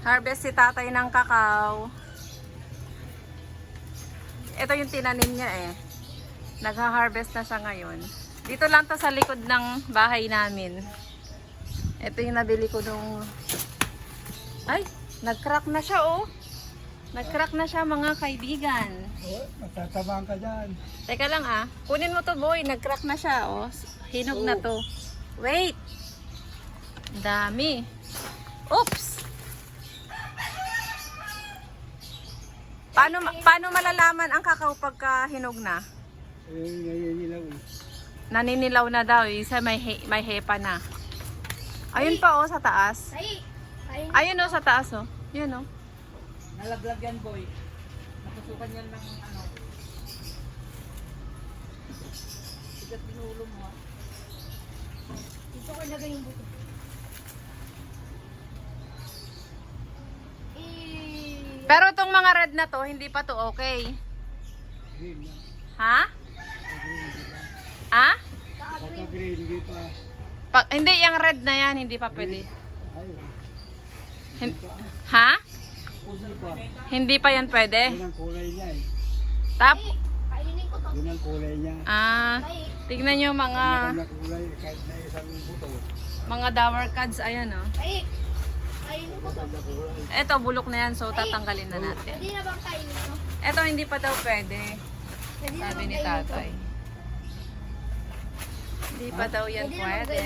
Harvest si tatay ng kakao. Ito yung tinanim niya eh. Nagha-harvest na siya ngayon. Dito lang to sa likod ng bahay namin. Ito yung nabili ko nung... Ay, nag-crack na siya oh. Nag-crack na siya mga kaibigan. Oh, matatabang ka dyan. Teka lang ah. Kunin mo to boy. Nag-crack na siya oh. Hinog na to. Wait. Dami. Oops. Paano malalaman ang kakao pagka hinog na? Eh, naninilaw eh. Naninilaw na daw. Isa may hepa na. Ayun pa oh sa taas. Ayun oh sa taas oh. Yun oh. Nalaglag yan, boy. Napasukan yan ng ano. Sigat pinulo mo ha. Dito ko ilagay yung buto. Pero itong mga red na to, hindi pa to okay. Green na. Ha? Ha? Baka green, hindi pa. Hindi, yung red na yan, hindi pa pwede. Ayun. Ha? Hindi pa. Hindi pa yan pwede? Yun ang kulay niya eh. Kainin ko to. Yun ang kulay niya. Tignan nyo mga Kanya kulay kahit na isang buto. dower cards, ayan oh. Kainin ko to. Kanya kulay. Ito, bulok na yan, so tatanggalin na natin. Pwede na bang kainin to? Ito, hindi pa daw pwede, Pwede na sabi bang ni kainin to? tatay. Hindi pa daw yan Pwede na bang pwede.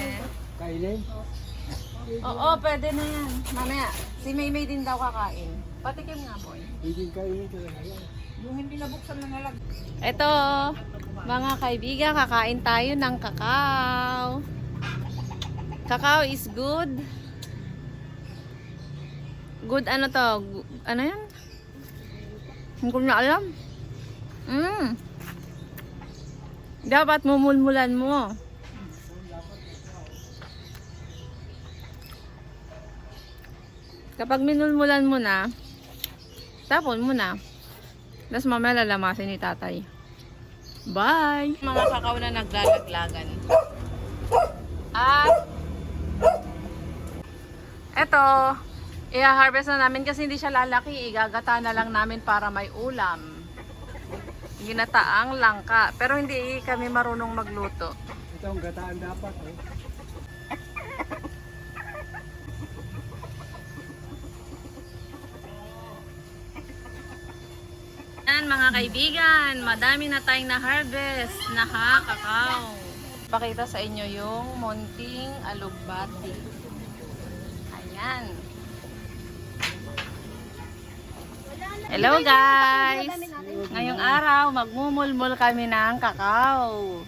kainin to? Kainin? Oo, pwede na yan. Mamaya, si Maymay din daw kakain. Patikim nga, boy. Hindi kainin talaga yan. Yung hindi nabuksan na nalag. Ito, mga kaibigan, kakain tayo ng kakao. Kakao is good. Good ano to? Ano yan? Hindi ko na alam. Dapat mumulmulan mo. Kapag minulmulan mo na, tapon mo na. Tapos mamaya lalamasin ni tatay. Bye! Mga kakao na naglalaglagan. At eto, i-harvest na namin kasi hindi siya lalaki. Igagata na lang namin para may ulam. Ginataang langka. Pero hindi kami marunong magluto. Ito ang gataan dapat eh. Yan mga kaibigan, madami na tayong na-harvest na kakao. Pakita sa inyo yung munting alugbati. Ayan. Hello guys! Ngayong araw, magmumulmul kami ng kakao.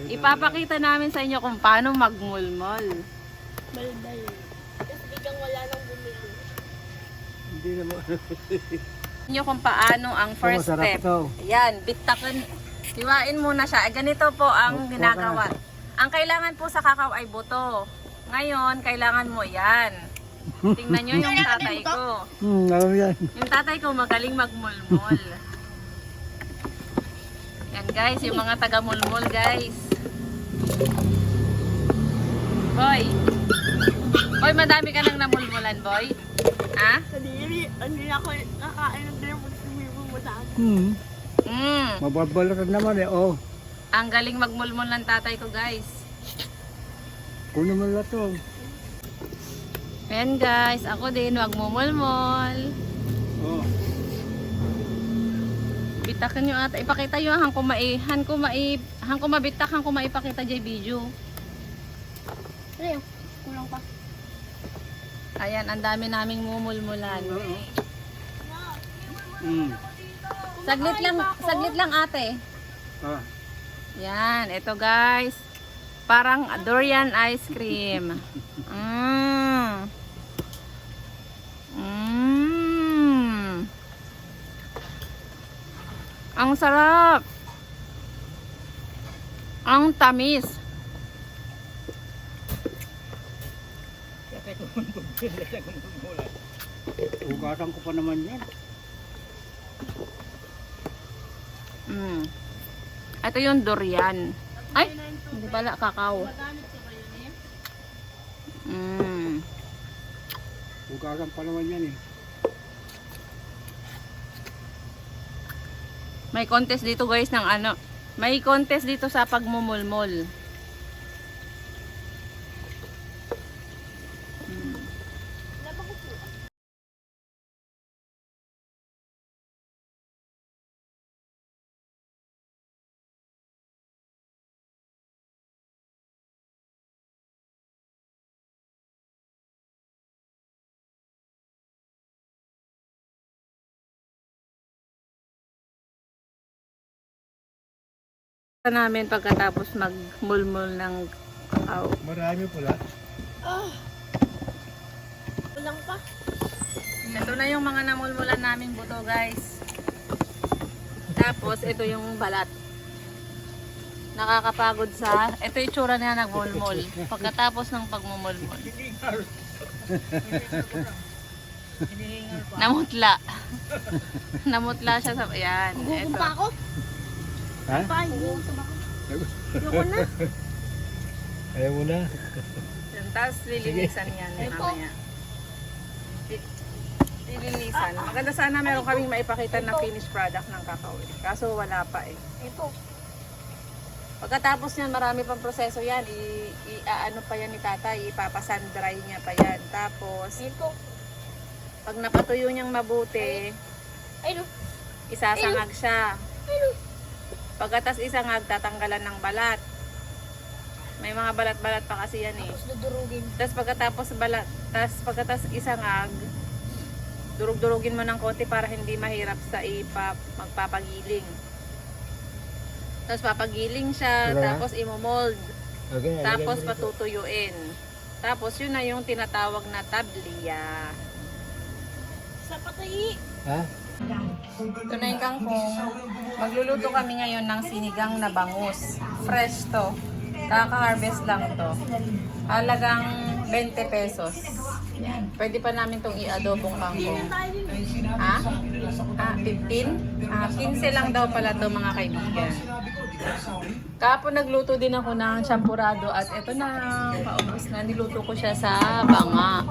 Ipapakita namin sa inyo kung paano magmulmul. Balbal. Tapos biglang wala nang bumili. Hindi naman. Nyo kung paano ang first Masarap step. ito. Ayan, bitakan. Hiwain muna siya. Ganito po ang ginagawa. Ang kailangan po sa kakao ay buto. Ngayon, kailangan mo yan. Tingnan nyo yung tatay ko. Alam yan. Yung tatay ko magaling magmulmul. Yan guys, yung mga taga-mulmul guys. Boy. Boy, madami ka nang namulmulan, boy. Ha? Hindi ako nakain ng dinner mo mo sa akin. Mababalatan naman eh. Oh. Ang galing magmulmul ng tatay ko guys. Kunin mo lang ito. Ayan guys, ako din magmumulmul. Oh. Bitakan nyo ata. Ipakita nyo hang ko mabitak, hang ko maipakita dyan video. Ano kulang pa. Ayan, ang dami naming mumulmulan. Saglit lang ate. Ah. Yan, ito guys. Parang durian ice cream. Ang sarap. Ang tamis. Ugatan ko pa naman yan. Ito yung durian. Ay, hindi pala kakao. Hugasan pa naman yan eh. May contest dito guys ng ano. May contest dito sa pagmumulmol. Namin pagkatapos magmulmul ng kakao. Marami pula. Kulang pa. Ito na yung mga namulmulan naming buto guys. Tapos ito yung balat. Nakakapagod sa, ito yung itsura niya nagmulmul. Pagkatapos ng pagmumulmul. Namutla. Namutla siya sa, yan. Gugutom Ito. pa ako. Ha? Pa, gugutom ako. Ayoko na. Ayaw mo na. Yan, tapos lilinisan yan mamaya. Lilinisan. Maganda sana meron kaming maipakita na finished product ng kakao. Kaso wala pa eh. Ito. Pagkatapos niyan, marami pang proseso yan. Ano pa yan ni tatay, ipapasandry niya pa yan. Tapos, Ito. pag napatuyo niyang mabuti, Ayun. isasangag siya. Ayun. Pagkatas isangag, tatanggalan ng balat. May mga balat-balat pa kasi yan eh. Tapos dudurugin. Tapos pagkatas isangag, durug-durugin mo ng konti para hindi mahirap sa magpapagiling. Tapos papagiling siya, Wala. tapos imomold. Okay, Tapos patutuyuin. Tapos yun na yung tinatawag na tabliya. Sa patay. Ha? Ito na yung kangkong. Magluluto kami ngayon ng sinigang na bangus. Fresh to. Kaka-harvest lang to. Halagang 20 pesos. Yan. Pwede pa namin tong i-adobong kangkong. Ha? 15? 15 lang daw pala to mga kaibigan. Kapon nagluto din ako ng champurado at ito na, paubos na. Niluto ko siya sa banga.